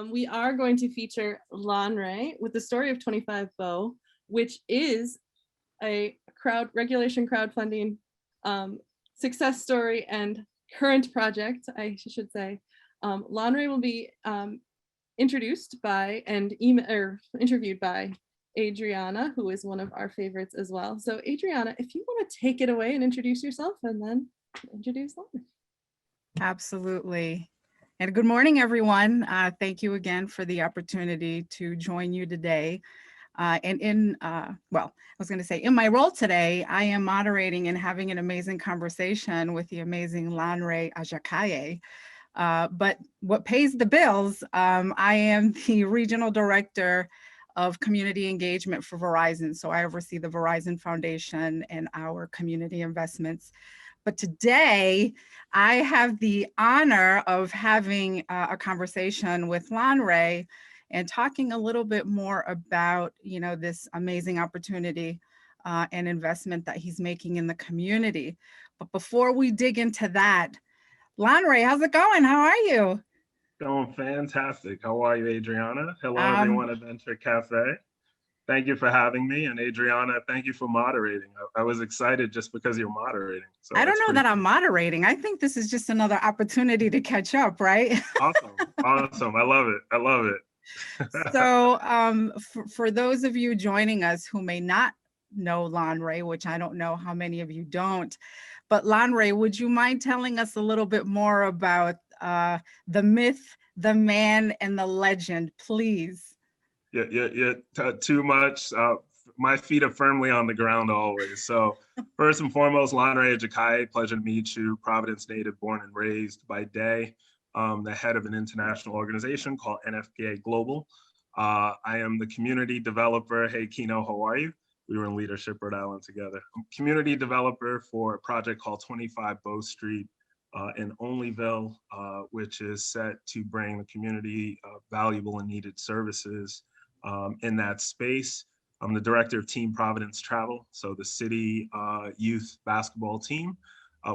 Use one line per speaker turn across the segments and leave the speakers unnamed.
We are going to feature Lanre with the story of 25 Bough, which is a regulation crowdfunding success story and current project, I should say. Lanre will be introduced by and interviewed by Adriana, who is one of our favorites as well. So Adriana, if you want to take it away and introduce yourself and then introduce Lanre.
Absolutely. And good morning, everyone. Thank you again for the opportunity to join you today. In my role today, I am moderating and having an amazing conversation with the amazing Lanre Ajakaye. But what pays the bills, I am the regional director of community engagement for Verizon. So I oversee the Verizon Foundation and our community investments. But today, I have the honor of having a conversation with Lanre and talking a little bit more about, this amazing opportunity and investment that he's making in the community. But before we dig into that, Lanre, how's it going? How are you?
Going fantastic. How are you, Adriana? Hello, everyone at Venture Cafe. Thank you for having me. And Adriana, thank you for moderating. I was excited just because you're moderating. So
I don't know that I'm moderating. I think this is just another opportunity to catch up, right?
Awesome. I love it.
So for those of you joining us who may not know Lanre, which I don't know how many of you don't, but Lanre, would you mind telling us a little bit more about the myth, the man, and the legend, please?
Yeah, too much. My feet are firmly on the ground always. So first and foremost, Lanre Ajakaye, pleasure to meet you. Providence native, born and raised by day. The head of an international organization called NFPA Global. I am the community developer. Hey, Kino, how are you? We were in leadership Rhode Island together. I'm community developer for a project called 25 Bow Street in Olneyville, which is set to bring the community valuable and needed services in that space. I'm the director of Team Providence Travel, so the city youth basketball team.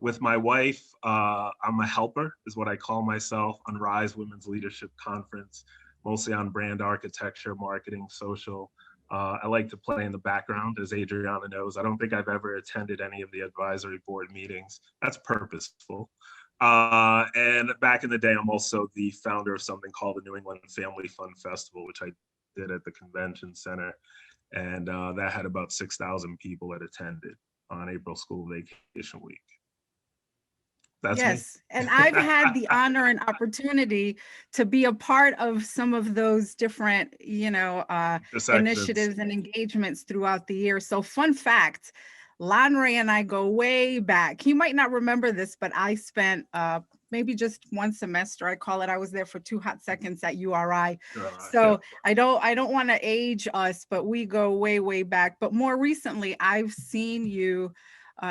With my wife, I'm a helper, is what I call myself, on Rise Women's Leadership Conference, mostly on brand architecture, marketing, social. I like to play in the background, as Adriana knows. I don't think I've ever attended any of the advisory board meetings. That's purposeful. And back in the day, I'm also the founder of something called the New England Family Fun Festival, which I did at the convention center. And that had about 6,000 people that attended on April School Vacation Week. That's
yes,
me.
And I've had the honor and opportunity to be a part of some of those different, initiatives and engagements throughout the year. So fun fact, Lanre and I go way back. You might not remember this, but I spent maybe just one semester, I call it. I was there for 2 hot seconds at URI. So I don't want to age us, but we go way, way back. But more recently, I've seen you,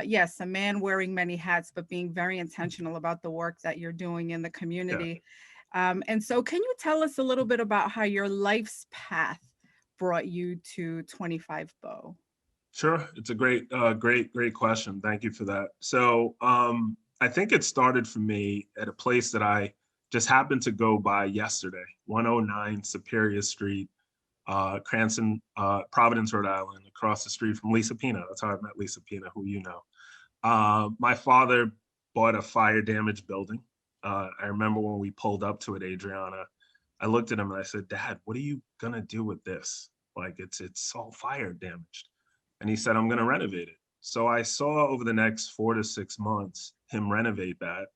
yes, a man wearing many hats, but being very intentional about the work that you're doing in the community. And so can you tell us a little bit about how your life's path brought you to 25 Bough?
Sure, it's a great question. Thank you for that. So I think it started for me at a place that I just happened to go by yesterday, 109 Superior Street, Cranston, Providence, Rhode Island, across the street from Lisa Pina. That's how I met Lisa Pina, who you know. My father bought a fire damaged building. I remember when we pulled up to it, Adriana, I looked at him and I said, Dad, what are you gonna do with this? Like it's all fire damaged. And he said, I'm gonna renovate it. So I saw over the next 4 to 6 months him renovate that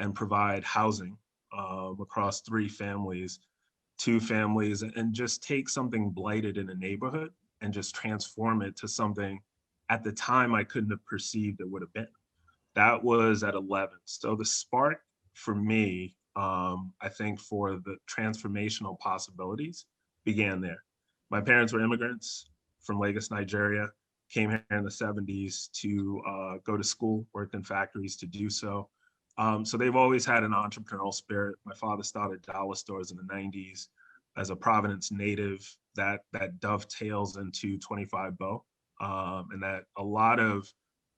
and provide housing across 3 families, 2 families, and just take something blighted in a neighborhood and just transform it to something at the time I couldn't have perceived it would have been. That was at 11. So the spark for me, I think for the transformational possibilities began there. My parents were immigrants from Lagos, Nigeria, came here in the 70s to go to school, worked in factories to do so. So they've always had an entrepreneurial spirit. My father started dollar stores in the 90s. As a Providence native, that dovetails into 25 Bough. And that a lot of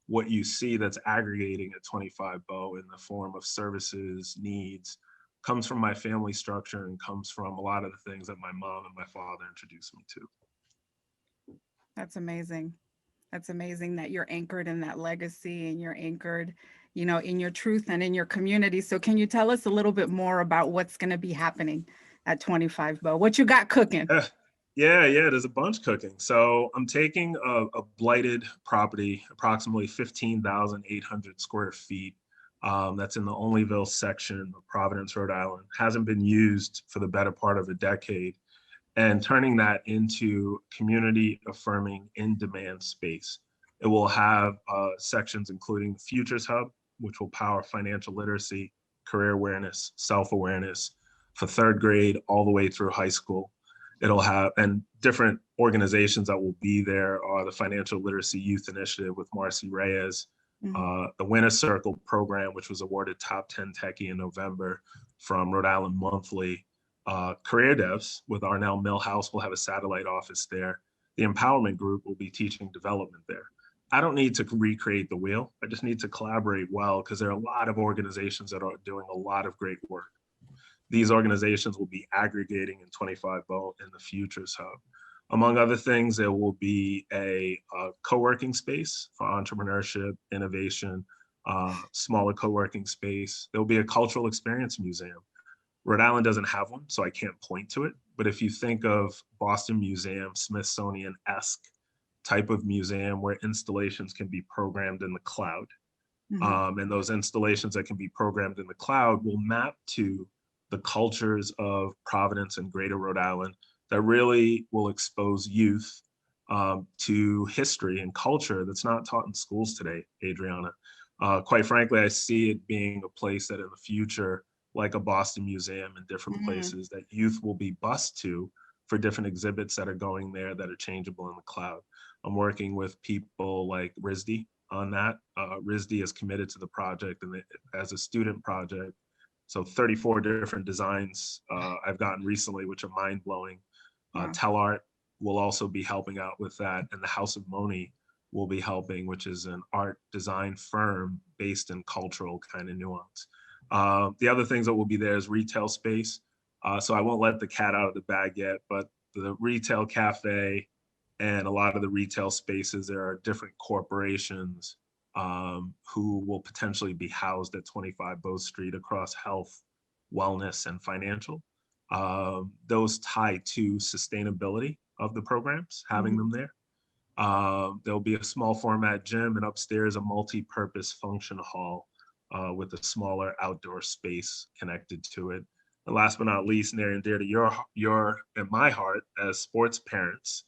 what you see that's aggregating at 25 Bough in the form of services, needs, comes from my family structure and comes from a lot of the things that my mom and my father introduced me to.
That's amazing. That's amazing that you're anchored in that legacy and you're anchored, you know, in your truth and in your community. So can you tell us a little bit more about what's going to be happening at 25 Bough? What you got cooking?
Yeah, there's a bunch cooking. So I'm taking a blighted property, approximately 15,800 square feet. That's in the Olneyville section of Providence, Rhode Island. Hasn't been used for the better part of a decade, and turning that into community affirming in-demand space. It will have sections including the Futures Hub, which will power financial literacy, career awareness, self-awareness for third grade all the way through high school. It'll have, and different organizations that will be there are the Financial Literacy Youth Initiative with Marcy Reyes, the Winner Circle program, which was awarded Top 10 Techie in November from Rhode Island Monthly. Career Devs with Arnell Millhouse will have a satellite office there. The Empowerment Group will be teaching development there. I don't need to recreate the wheel. I just need to collaborate well, because there are a lot of organizations that are doing a lot of great work. These organizations will be aggregating in 25 Bough in the Futures Hub. Among other things, there will be a co-working space for entrepreneurship, innovation, smaller co-working space. There will be a cultural experience museum. Rhode Island doesn't have one, so I can't point to it. But if you think of Boston Museum, Smithsonian-esque type of museum where installations can be programmed in the cloud, and those installations that can be programmed in the cloud will map to the cultures of Providence and Greater Rhode Island that really will expose youth to history and culture that's not taught in schools today, Adriana. Quite frankly, I see it being a place that in the future, like a Boston Museum and different places, that youth will be bused to for different exhibits that are going there that are changeable in the cloud. I'm working with people like RISD on that. RISD is committed to the project and as a student project. So 34 different designs I've gotten recently, which are mind-blowing. TellArt will also be helping out with that. And the House of Moni will be helping, which is an art design firm based in cultural kind of nuance. The other things that will be there is retail space. So I won't let the cat out of the bag yet, but the retail cafe and a lot of the retail spaces, there are different corporations who will potentially be housed at 25 Bow Street across health, wellness, and financial. Those tie to sustainability of the programs, having them there. There'll be a small format gym, and upstairs a multi-purpose function hall with a smaller outdoor space connected to it. And last but not least, near and dear to your and my heart as sports parents,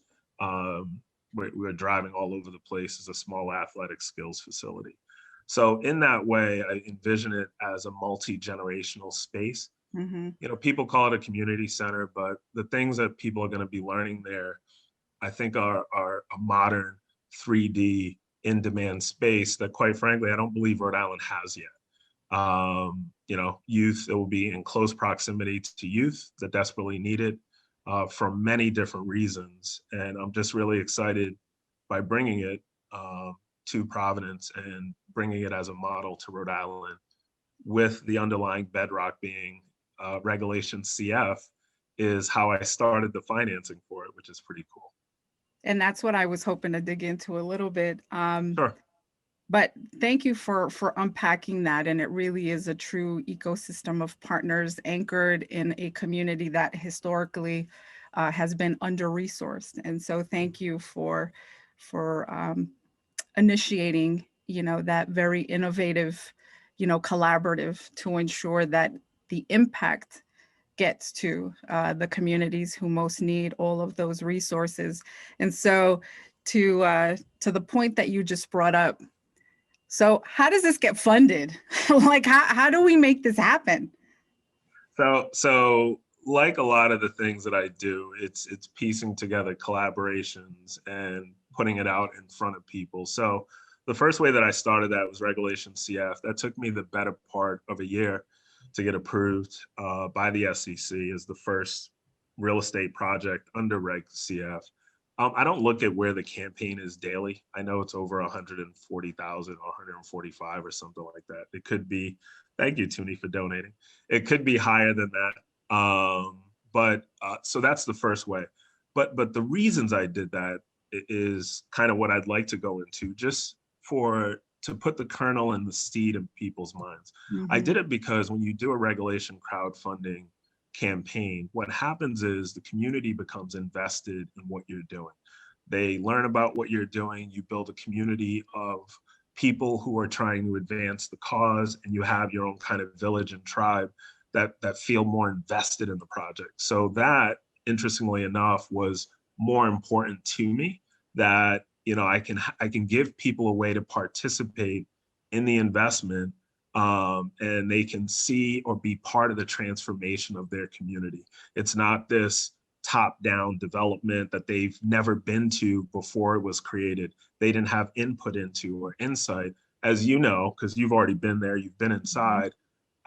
we're driving all over the place, is a small athletic skills facility. So in that way, I envision it as a multi-generational space. You know, people call it a community center, but the things that people are going to be learning there, I think are a modern 3D in-demand space that, quite frankly, I don't believe Rhode Island has yet. You know, youth, it will be in close proximity to youth that desperately need it for many different reasons. And I'm just really excited by bringing it to Providence and bringing it as a model to Rhode Island, with the underlying bedrock being Regulation CF is how I started the financing for it, which is pretty cool.
And that's what I was hoping to dig into a little bit.
Sure.
But thank you for unpacking that. And it really is a true ecosystem of partners anchored in a community that historically has been under-resourced. And so thank you for initiating, you know, that very innovative, you know, collaborative to ensure that the impact gets to the communities who most need all of those resources. And so to the point that you just brought up, so how does this get funded? Like, how do we make this happen?
So like a lot of the things that I do, it's piecing together collaborations and putting it out in front of people. So the first way that I started that was Regulation CF. That took me the better part of a year to get approved by the SEC as the first real estate project under Reg CF. I don't look at where the campaign is daily. I know it's over 140,000 or 145 or something like that. It could be, thank you, Toonie, for donating. It could be higher than that. So that's the first way. But the reasons I did that is kind of what I'd like to go into, just to put the kernel and the seed in people's minds. I did it because when you do a regulation crowdfunding campaign, what happens is the community becomes invested in what you're doing. They learn about what you're doing. You build a community of people who are trying to advance the cause, and you have your own kind of village and tribe that feel more invested in the project. So that, interestingly enough, was more important to me, that I can give people a way to participate in the investment, and they can see or be part of the transformation of their community. It's not this top-down development that they've never been to before it was created. They didn't have input into or insight. As you know, because you've already been there, you've been inside,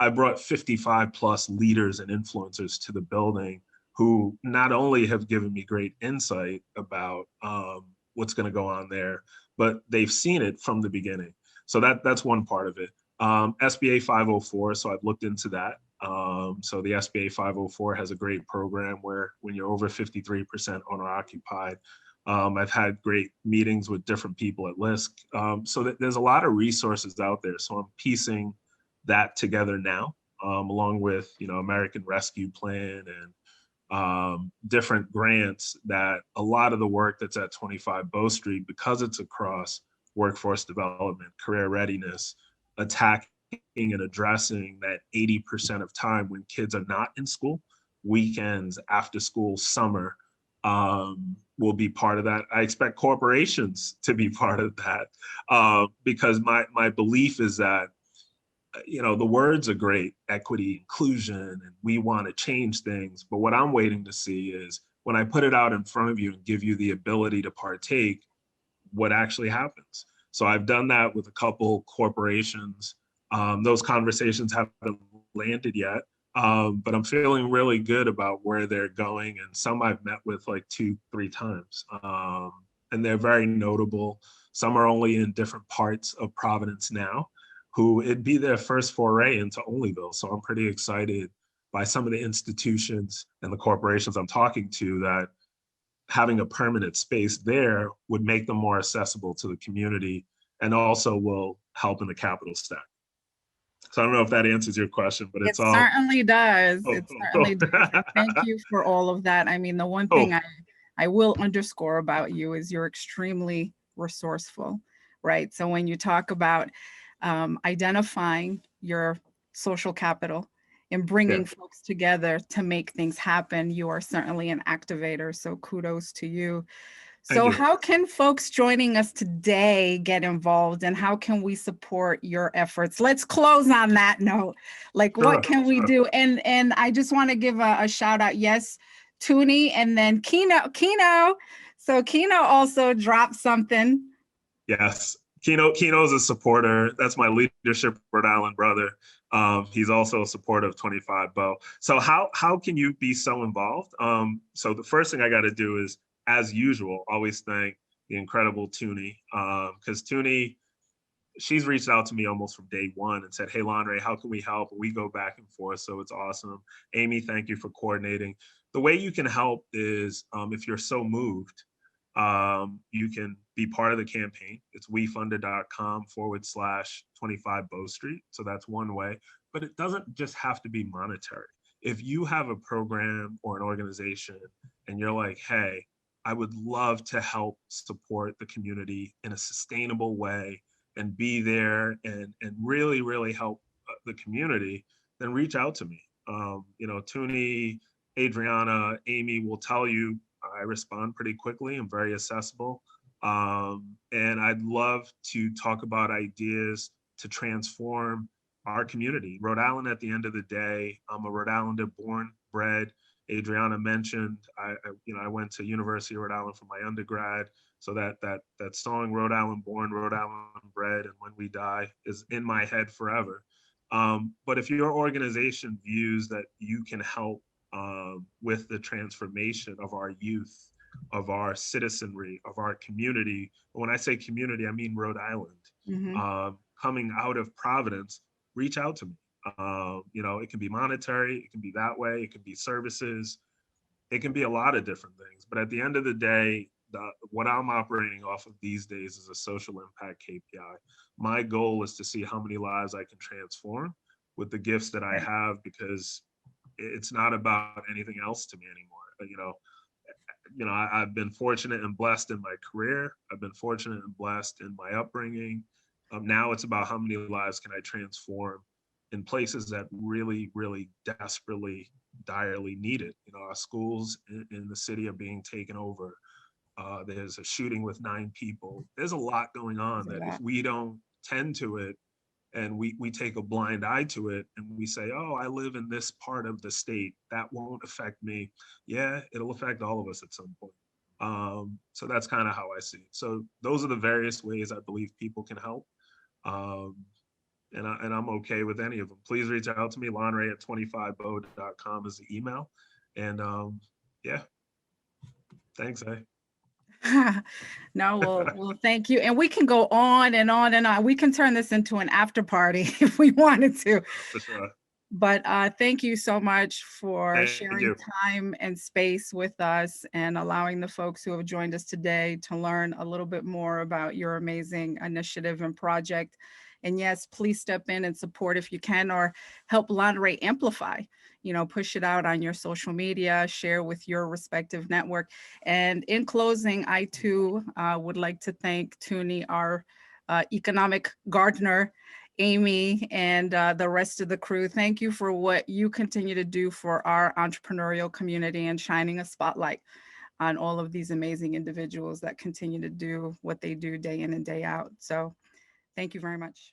I brought 55 plus leaders and influencers to the building who not only have given me great insight about what's going to go on there, but they've seen it from the beginning. So that's one part of it. SBA 504, so I've looked into that. So the SBA 504 has a great program where when you're over 53% owner occupied, I've had great meetings with different people at LISC. So there's a lot of resources out there. So I'm piecing that together now, along with, American Rescue Plan and different grants, that a lot of the work that's at 25 Bow Street, because it's across workforce development, career readiness, attacking and addressing that 80% of time when kids are not in school, weekends, after school, summer, will be part of that. I expect corporations to be part of that, because my belief is that, the words are great, equity, inclusion, and we want to change things. But what I'm waiting to see is when I put it out in front of you and give you the ability to partake, what actually happens. So I've done that with a couple corporations. Those conversations haven't landed yet, but I'm feeling really good about where they're going. And some I've met with like 2-3 times, and they're very notable. Some are only in different parts of Providence now, who it'd be their first foray into Olneyville. So I'm pretty excited by some of the institutions and the corporations I'm talking to, that having a permanent space there would make them more accessible to the community, and also will help in the capital stack. So I don't know if that answers your question, but
It
it's all.
certainly does.
Oh,
It certainly does. And thank you for all of that. I mean, the one thing I will underscore about you is you're extremely resourceful, right? So when you talk about identifying your social capital and bringing folks together to make things happen, you are certainly an activator. So kudos to you. So how can folks joining us today get involved, and how can we support your efforts? Let's close on that note. Like, what can we do? And I just want to give a shout out. Yes, Toonie, and then Kino. So Kino also dropped something.
Yes, Kino's a supporter. That's my Leadership Rhode Island brother. He's also a supporter of 25 Bow. So how can you be so involved? So the first thing I got to do is, as usual, always thank the incredible Toonie, because Toonie, she's reached out to me almost from day one and said, "Hey, Lonray, how can we help?" We go back and forth, so it's awesome. Amy, thank you for coordinating. The way you can help is, if you're so moved, you can be part of the campaign. It's wefunded.com/25 Bow Street. So that's one way, but it doesn't just have to be monetary. If you have a program or an organization and you're like, "Hey, I would love to help support the community in a sustainable way and be there and really, really help the community," then reach out to me. Toonie, Adriana, Amy will tell you I respond pretty quickly. I'm very accessible. And I'd love to talk about ideas to transform our community. Rhode Island, at the end of the day, I'm a Rhode Islander, born, bred. Adriana mentioned, I went to University of Rhode Island for my undergrad. So that song, Rhode Island born, Rhode Island bred, and when we die, is in my head forever. But if your organization views that you can help with the transformation of our youth of our citizenry, of our community. When I say community, I mean Rhode Island. Coming out of Providence, reach out to me. You know, it can be monetary, it can be that way, it can be services, it can be a lot of different things. But at the end of the day, what I'm operating off of these days is a social impact KPI. My goal is to see how many lives I can transform with the gifts that I have, because it's not about anything else to me anymore. I've been fortunate and blessed in my career. I've been fortunate and blessed in my upbringing. Now it's about how many lives can I transform in places that really, really desperately, direly need it. You know, our schools in the city are being taken over. There's a shooting with 9 people. There's a lot going on that if we don't tend to it and we take a blind eye to it and we say, oh, I live in this part of the state, that won't affect me. Yeah, it'll affect all of us at some point. So that's kind of how I see it. So those are the various ways I believe people can help. And I'm okay with any of them. Please reach out to me. lonray@25bough.com is the email. And yeah, thanks.
No, well, thank you. And we can go on and on and on. We can turn this into an after party if we wanted to.
For sure.
But thank you so much for
Thank
sharing
you.
time and space with us and allowing the folks who have joined us today to learn a little bit more about your amazing initiative and project. And yes, please step in and support if you can, or help Lonray amplify, you know, push it out on your social media, share with your respective network. And in closing, I too would like to thank Tuni, our economic gardener, Amy, and the rest of the crew. Thank you for what you continue to do for our entrepreneurial community and shining a spotlight on all of these amazing individuals that continue to do what they do day in and day out. So thank you very much.